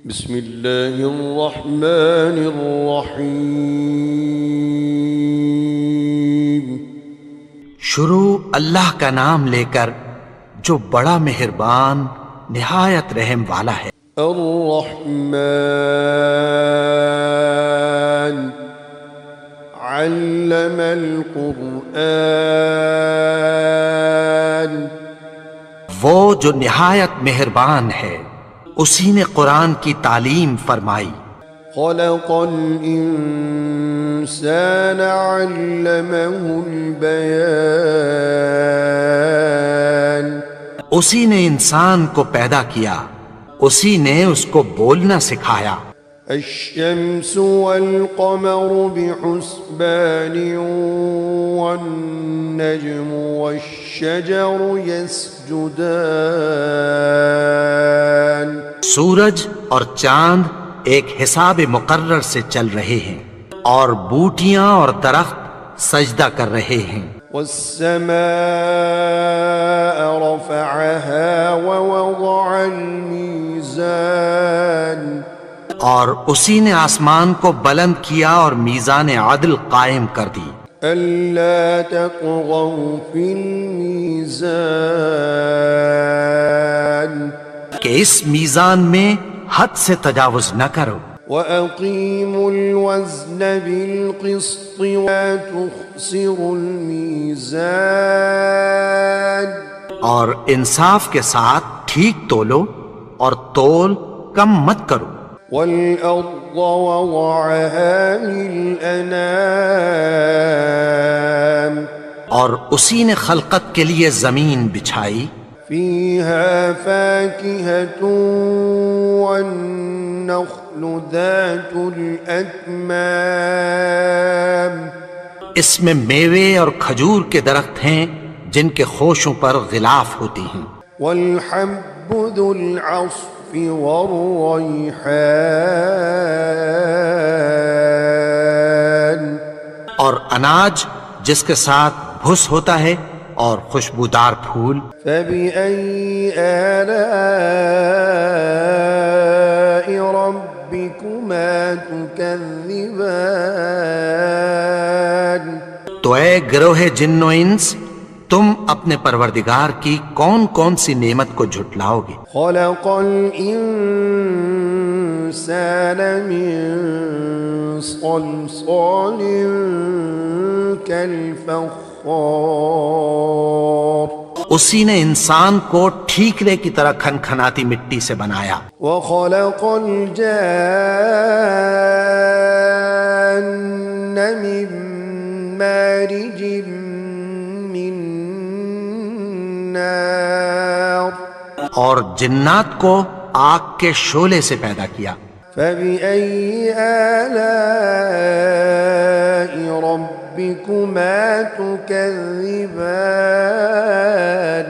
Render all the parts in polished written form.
بسم اللہ الرحمن الرحیم۔ شروع اللہ کا نام لے کر جو بڑا مہربان نہایت رحم والا ہے۔ الرحمن علم القرآن، وہ جو نہایت مہربان ہے اسی نے قرآن کی تعلیم فرمائی۔ خلق الانسان علمه البیان، اسی نے انسان کو پیدا کیا، اسی نے اس کو بولنا سکھایا۔ الشمس والقمر بحسبان والنجم والشجر يسجدان، سورج اور چاند ایک حساب مقرر سے چل رہے ہیں اور بوٹیاں اور درخت سجدہ کر رہے ہیں۔ والسماء رفعها ووضع الميزان، اور اسی نے آسمان کو بلند کیا اور میزان عدل قائم کر دی۔ ألا تطغوا في الميزان، کہ اس میزان میں حد سے تجاوز نہ کرو۔ وأقيموا الوزن بالقسط ولا تخسروا الميزان، اور انصاف کے ساتھ ٹھیک تولو اور تول کم مت کرو۔ والأرض وضعها للأنام، اور اسی نے خلقت کے لیے زمین بچھائی، فيها فاكهة والنخل ذات الأكمام، اس میں میوے اور کھجور کے درخت ہیں جن کے خوشوں پر غلاف ہوتی ہیں، والحب ذو العصف والريحان، اور اناج جس کے ساتھ بھس ہوتا ہے اور خوشبودار پھول۔ فبأي آلاء ربكما تكذبان، تو اے گروہ جن و انس، تم اپنے پروردگار کی کون کون سی نعمت کو جھٹلاؤ گے؟ خلق الإنسان من صلصال كالفخار، اسی نے انسان کو ٹھیکرے کی طرح کھنکھناتی مٹی سے بنایا۔ وخلق الجان من مارج من نار، اور جنات کو آگ کے شعلے سے پیدا کیا۔ فبأي آلاء ربكما تكذبان،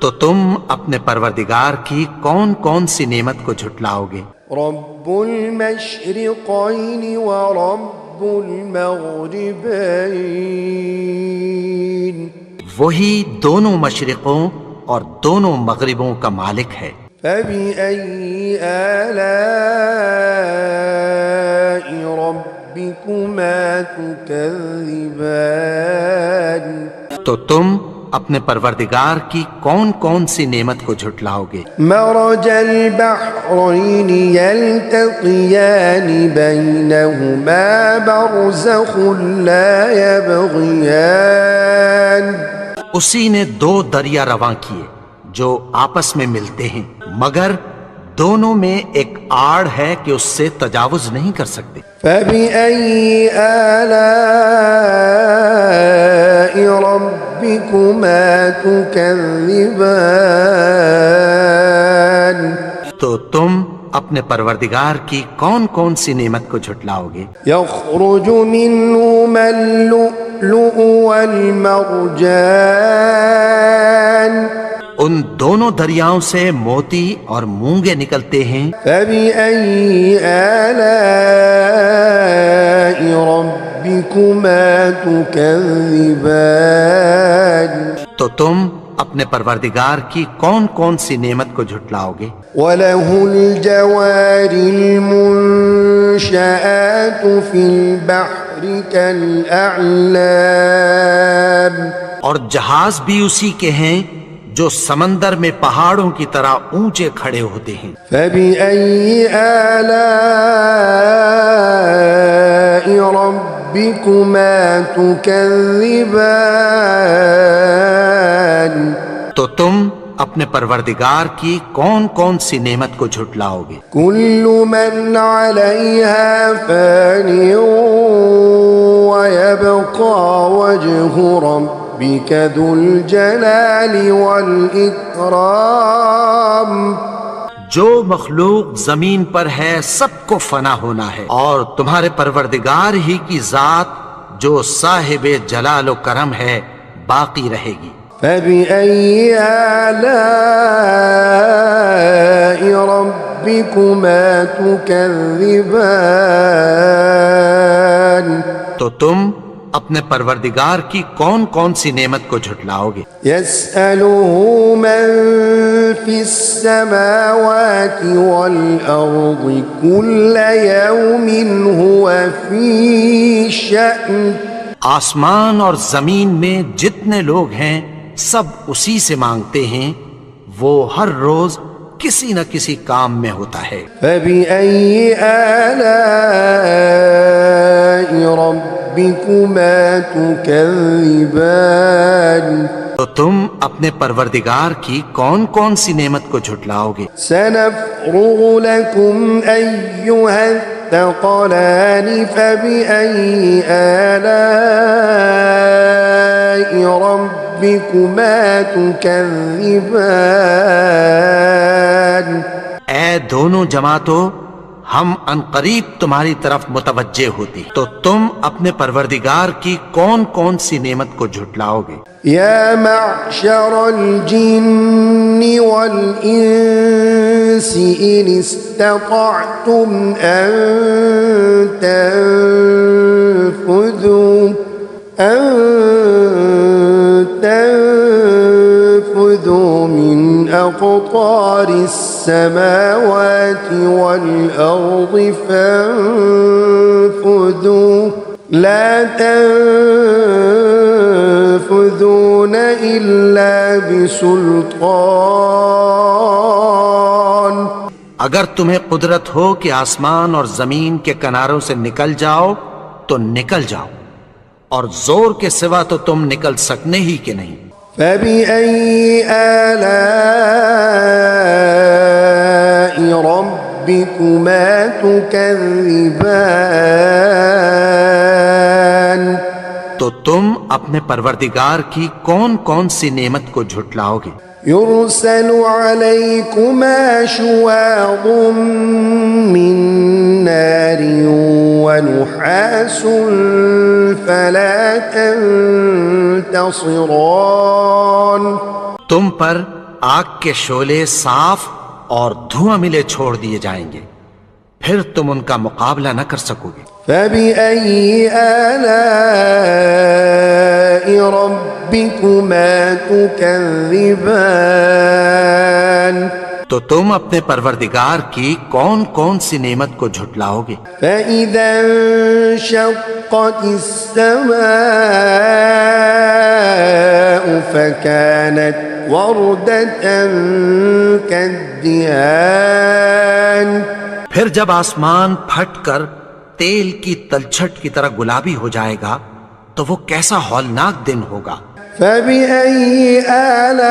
تو تم اپنے پروردگار کی کون کون سی نعمت کو جھٹلاؤ گے؟ رب المشرقين ورب المغربين، وہی دونوں مشرقوں اور دونوں مغربوں کا مالک ہے۔ فبأي آلاء ربكما تكذبان، تو تم اپنے پروردگار کی کون کون سی نعمت کو جھٹلاؤ گے؟ مرج البحرين يلتقيان بينهما برزخ لا يبغيان، اسی نے دو دریا رواں کیے جو آپس میں ملتے ہیں، مگر دونوں میں ایک آڑ ہے کہ اس سے تجاوز نہیں کر سکتے۔ فبأي آلاء ربكما تكذبان، تو تم اپنے پروردگار کی کون کون سی نعمت کو جھٹلاؤ گے؟ يخرج منهما اللؤلؤ والمرجان، ان دونوں دریاؤں سے موتی اور مونگے نکلتے ہیں۔ فبأي آلاء ربكما تكذبان، تو تم اپنے پروردگار کی کون کون سی نعمت کو جھٹلاؤ گے؟ وَلَهُ الْجَوَارِ الْمُنشَآتُ فِي الْبَحْرِ كَالْأَعْلَامِ، اور جہاز بھی اسی کے ہیں جو سمندر میں پہاڑوں کی طرح اونچے کھڑے ہوتے ہیں۔ فَبِأَيِّ آلَاءِ رَبِّكُمَا تُكَذِّبَانِ، تو تم اپنے پروردگار کی کون کون سی نعمت کو جھٹلاؤ گے؟ كُلُّ مَنْ عَلَيْهَا فَانٍ وَيَبْقَى وَجْهُ رَبِّكَ ذُو الْجَلَالِ وَالْإِكْرَامِ۔ جو مخلوق زمین پر ہے سب کو فنا ہونا ہے، اور تمہارے پروردگار ہی کی ذات جو صاحب جلال و کرم ہے باقی رہے گی۔ فَبِأَيِّ آلَاءِ رَبِّكُمَا تُكَذِّبَانِ، تو تم اپنے پروردگار کی کون کون سی نعمت کو جھٹلاؤ گے؟ يَسْأَلُهُ مَن فِي السَّمَاوَاتِ وَالْأَرْضِ كُلَّ يَوْمٍ هُوَ فِي شَأْنٍ۔ آسمان اور زمین میں جتنے لوگ ہیں سب اسی سے مانگتے ہیں، وہ ہر روز کسی نہ کسی کام میں ہوتا ہے۔ فَبِأَيِّ آلَاءِ رَبِّكُمَا تُكَذِّبَانِ، تو تم اپنے پروردگار کی کون کون سی نعمت کو جھٹلاؤ گے؟ سَنَفْرُغُ لَكُمْ أَيُّهَ الثَّقَلَانِ فَبِأَيِّ آلَاءِ رَبِّكُمَا تُكَذِّبَانِ۔ اے دونوں جماعتوں، ہم عنقریب تمہاری طرف متوجہ ہوتے ہیں، تو تم اپنے پروردگار کی کون کون سی نعمت کو جھٹلاؤ گے؟ يا معشر الجن والإنس إن استطعتم أن تنفذوا من أقطار السماوات والأرض فانفذوا لا تنفذون إلا بسلطان۔ اگر تمہیں قدرت ہو کہ آسمان اور زمین کے کناروں سے نکل جاؤ تو نکل جاؤ، اور زور کے سوا تو تم نکل سکنے ہی کہ نہیں۔ فَبِأَيِّ آلَاءِ رَبِّكُمَا تُكَذِّبَانِ، تو تم اپنے پروردگار کی کون کون سی نعمت کو جھٹلاؤ گے؟ يُرْسَلُ عَلَيْكُمَا شُوَاظٌ مِّن نَّارٍ وَنُحَاسٌ فَلَا تَنتَصِرَانِ، تم پر آگ کے شعلے صاف اور دھواں ملے چھوڑ دیے جائیں گے، پھر تم ان کا مقابلہ نہ کر سکو گے۔ فَبِأَيِّ آلَاءِ رَبِّكُمَا تُكَذِّبَانِ، تو تم اپنے پروردگار کی کون کون سی نعمت کو جھٹلاؤ گے؟ فَإِذَا انشَقَّتِ السَّمَاءُ فَكَانَتْ وَرْدَةً كَالدِّهَانِ، پھر جب آسمان پھٹ کر تیل کی تلچھٹ کی طرح گلابی ہو جائے گا تو وہ کیسا ہولناک دن ہوگا۔ فَبِأَيِّ آلَاءِ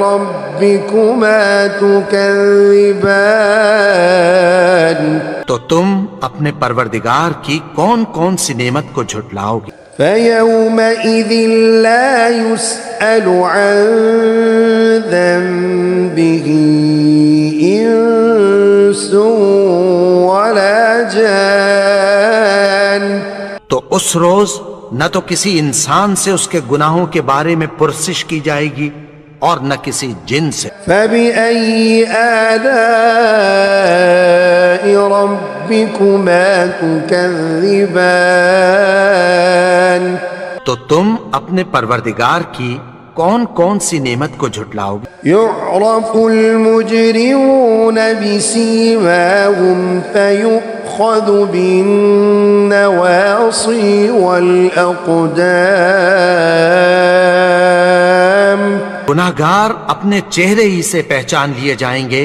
رَبِّكُمَا تُكَذِّبَانِ، تو تم اپنے پروردگار کی کون کون سی نعمت کو جھٹلاؤ گے؟ فَيَوْمَئِذٍ لَا يُسْأَلُ عَن ذَنبِهِ إِنسٌ وَلَا جَانٌ، تو اس روز نہ تو کسی انسان سے اس کے گناہوں کے بارے میں پرسش کی جائے گی اور نہ کسی جن سے۔ فَبِأَيِّ آلَاءِ رَبِّكُمَا تُكَذِّبَانِ، تو تم اپنے پروردگار کی کون کون سی نعمت کو جھٹلاؤ گے؟ يعرف المجرمون بسيماهم فيؤخذ بالنواصي والأقدام گناہگار اپنے چہرے ہی سے پہچان لیے جائیں گے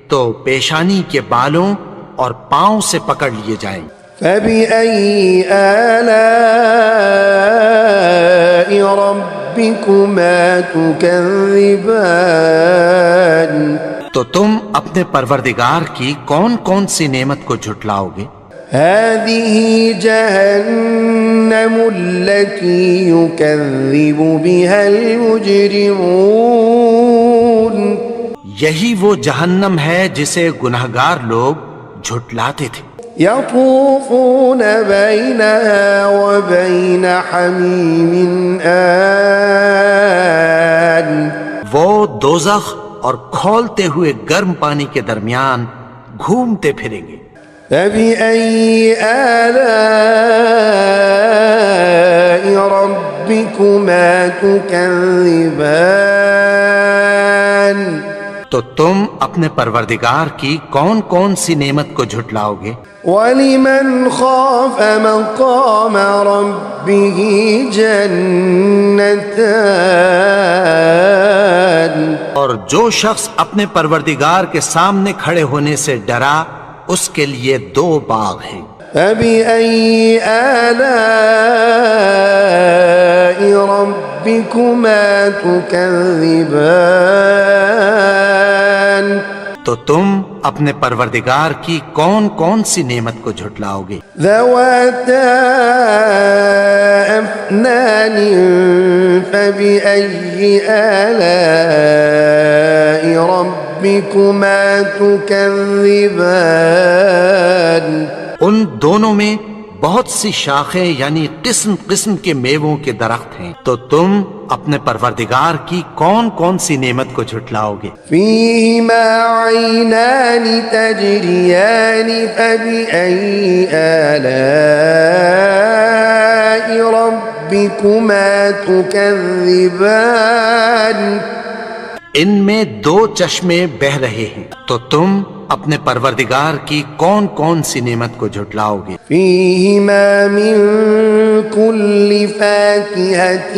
تو پیشانی کے بالوں اور پاؤں سے پکڑ لیے جائیں گے۔ فبأي آلاء ربكما تكذبان تو تم اپنے پروردگار کی کون کون سی نعمت کو جھٹلاؤ گے؟ هذه جهنم التي يكذب بها المجرمون یہی وہ جہنم ہے جسے گناہگار لوگ جھٹلاتے تھے۔ يطوفون بينها وبين حميم آن وہ دوزخ اور کھولتے ہوئے گرم پانی کے درمیان گھومتے پھریں گے۔ فبأي آلاء ربكما تكذبان تو تم اپنے پروردگار کی کون کون سی نعمت کو جھٹلاؤ گے؟ ولمن خاف مقام ربه جنتان اور جو شخص اپنے پروردگار کے سامنے کھڑے ہونے سے ڈرا اس کے لیے دو باغ ہیں۔ فبأي آلاء ربكما تكذبان تو تم اپنے پروردگار کی کون کون سی نعمت کو جھٹلاؤ گے؟ ذواتا أفنان فبأي آلاء ربكما تكذبان ان دونوں میں بہت سی شاخیں یعنی قسم قسم کے میووں کے درخت ہیں، تو تم اپنے پروردگار کی کون کون سی نعمت کو جھٹلاؤ گے؟ فيهما عينان تجريان فبأي آلاء ربكما تكذبان ان میں دو چشمے بہ رہے ہیں، تو تم اپنے پروردگار کی کون کون سی نعمت کو جھٹلاؤ گے؟ فيهما من كل فاكهة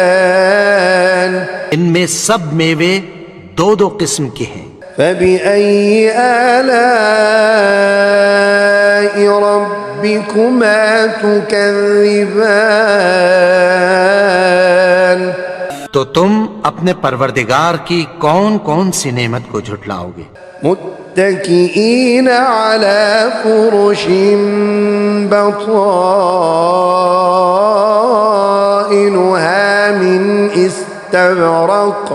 زوجان ان میں سب میوے دو دو قسم کے ہیں۔ فبأي آلاء ربكما تكذبان تو تم اپنے پروردگار کی کون کون سی نعمت کو جھٹلاؤ گے؟ متكئين على فرش بطائنها من استبرق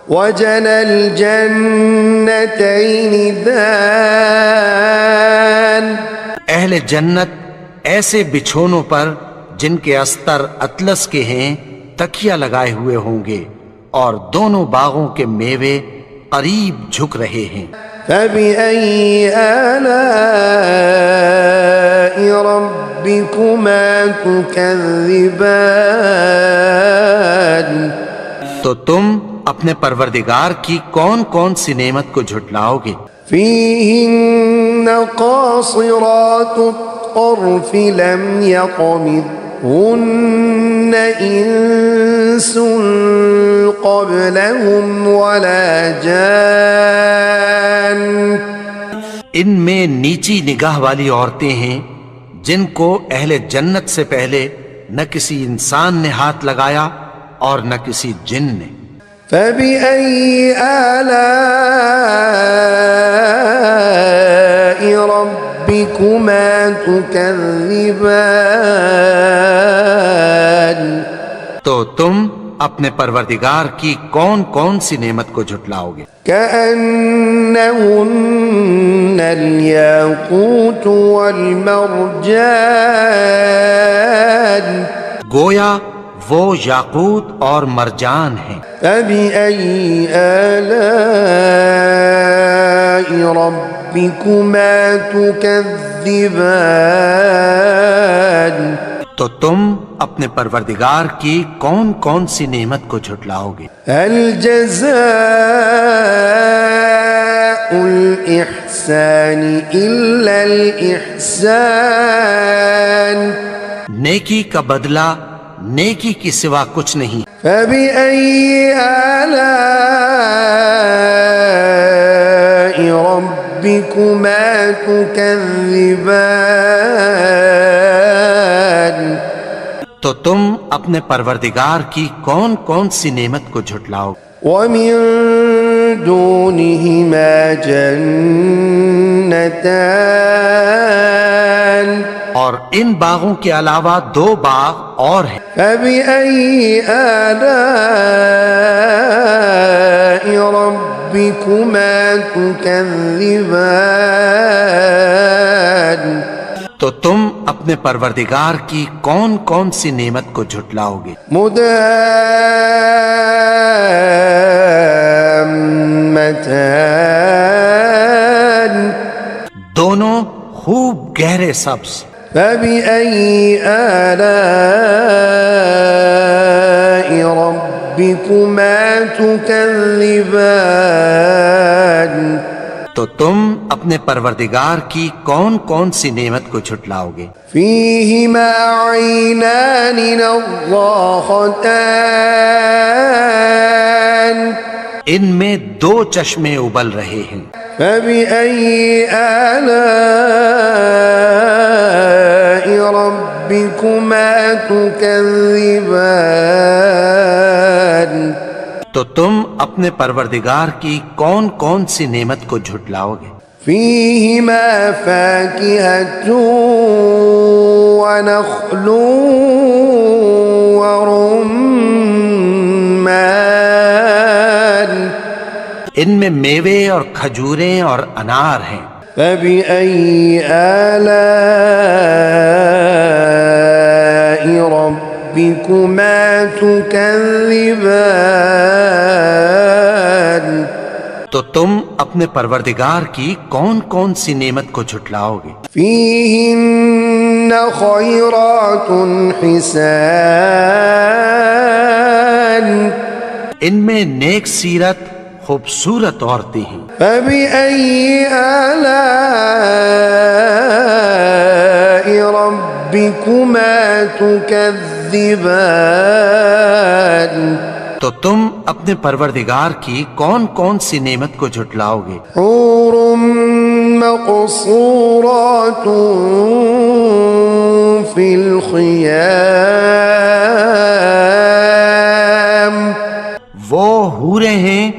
وجنى الجنتين دان اہل جنت ایسے بچھونوں پر جن کے استر اطلس کے ہیں تکیہ لگائے ہوئے ہوں گے اور دونوں باغوں کے میوے قریب جھک رہے ہیں۔ فبأي آلاء ربكما تكذبان تو تم اپنے پروردگار کی کون کون سی نعمت کو جھٹلاؤ گے؟ فيهن قاصرات الطرف لم يطمثهن إنس قبلهم ولا جان ان میں نیچی نگاہ والی عورتیں ہیں جن کو اہل جنت سے پہلے نہ کسی انسان نے ہاتھ لگایا اور نہ کسی جن نے۔ فبأي آلاء ربكما تكذبان تو تم اپنے پروردگار کی کون کون سی نعمت کو جھٹلاؤ گے؟ كأنهن الياقوت والمرجان گویا وہ یاقوت اور مرجان ہیں۔ فبأي آلاء ربكما تكذبان تكذبان تو تم اپنے پروردگار کی کون کون سی نعمت کو جھٹلاؤ گے؟ هل جزاء الإحسان إلا الإحسان نیکی کا بدلہ نیکی کی سوا کچھ نہیں۔ فبأي آلاء ربكما تكذبان تو تم اپنے پروردگار کی کون کون سی نعمت کو جھٹلاؤ؟ ومن دونهما جنتان اور ان باغوں کے علاوہ دو باغ اور ہیں۔ فبأي آلاء ربكما تكذبان تو تم اپنے پروردگار کی کون کون سی نعمت کو جھٹلاؤ گے؟ مدهامتان دونوں خوب گہرے سبز۔ فبأي آلاء ربكما تكذبان تو تم اپنے پروردگار کی کون کون سی نعمت کو جھٹلاؤ گے؟ فيهما عينان نضاختان ان میں دو چشمے ابل رہے ہیں۔ فبأي آلاء ربكما تكذبان تو تم اپنے پروردگار کی کون کون سی نعمت کو جھٹلاؤ گے؟ فيهما فاكهة ونخل ورمان ان میں میوے اور کھجوریں اور انار ہیں۔ فبأي آلاء ربكما تكذبان تو تم اپنے پروردگار کی کون کون سی نعمت کو جھٹلاؤ گے؟ فيهن خيرات حسان ان میں نیک سیرت خوبصورت عورتیں ہیں۔ فبأي آلاء ربكما تكذبان تو تم اپنے پروردگار کی کون کون سی نعمت کو جھٹلاؤ گے؟ حور مقصورات في الخيام وہ حوریں ہیں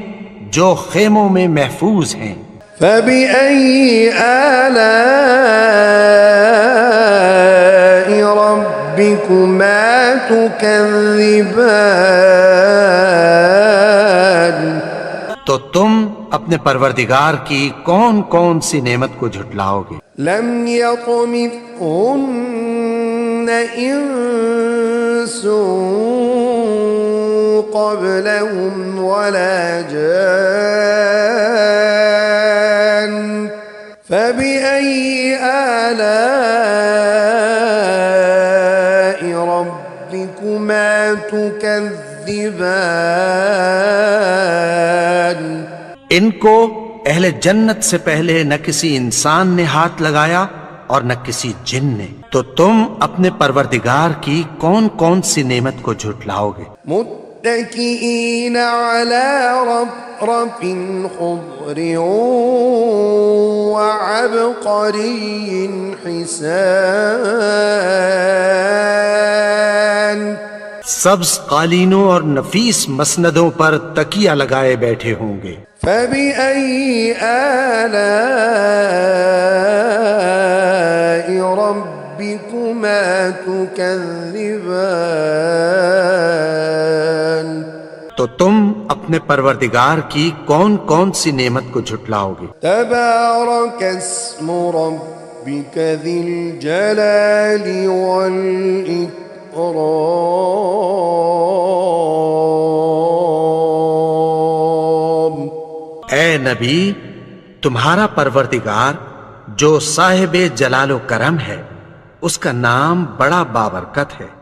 جو خیموں میں محفوظ ہیں۔ فبأي آلاء ربكما تكذبان تو تم اپنے پروردگار کی کون کون سی نعمت کو جھٹلاؤ گے؟ لم يطمثهن انس قبلهم ولا جان فبأي آلاء ربكما تكذبان ان کو اہل جنت سے پہلے نہ کسی انسان نے ہاتھ لگایا اور نہ کسی جن نے، تو تم اپنے پروردگار کی کون کون سی نعمت کو جھٹلاؤ گے؟ متكئين على رفرف خضر وعبقري حسان سبز قالینوں اور نفیس مسندوں پر تکیہ لگائے بیٹھے ہوں گے۔ فبأي آلاء ربكما تكذبان تو تم اپنے پروردگار کی کون کون سی نعمت کو جھٹلاؤ گے؟ تبارك اسم ربك ذي الجلال والإكرام اے نبی، تمہارا پروردگار جو صاحب جلال و کرم ہے، اس کا نام بڑا بابرکت ہے۔